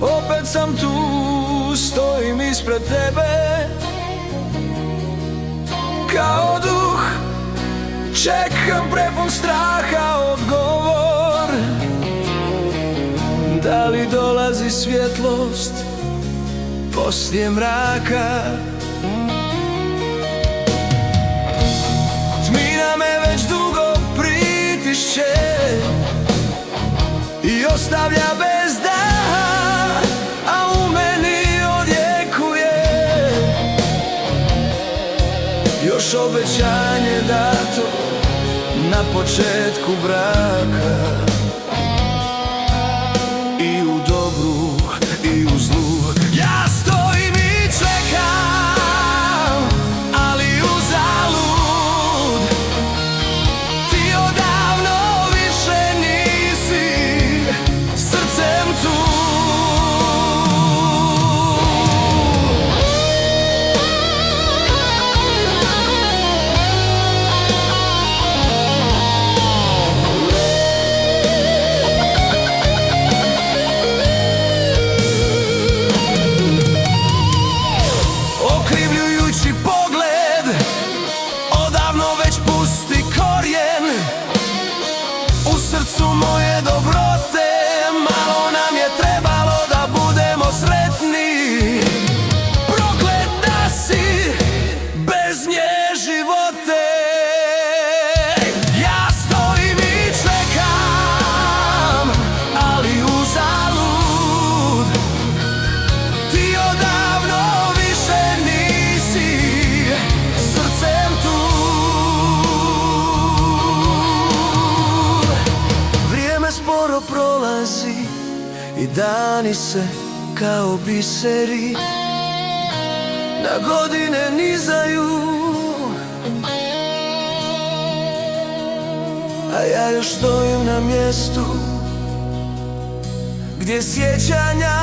Opet sam tu, stojim ispred tebe kao duh, čekam prepun straha odgovor. Da li dolazi svjetlost poslije mraka? Tmina me već dugo pritišće i ostavlja bez daha, a u meni odjekuje još obećanje dato na početku braka. I u dobru i u zlu ja stojim i čekam, ali uzalud. Ti odavno više nisi srcem tu. Okrivljujući pogled odavno već pusti korijen. U srcu moje dobrote malo nam je trebalo da budemo sretni. Prokleta si bez nje živote. Ja stojim i čekam, ali uzalud. Ti odavno više nisi srcem tu. Vrijeme sporo prolazi i dani se kao biseri na godine nizaju, a ja još stojim na mjestu gdje sjećanja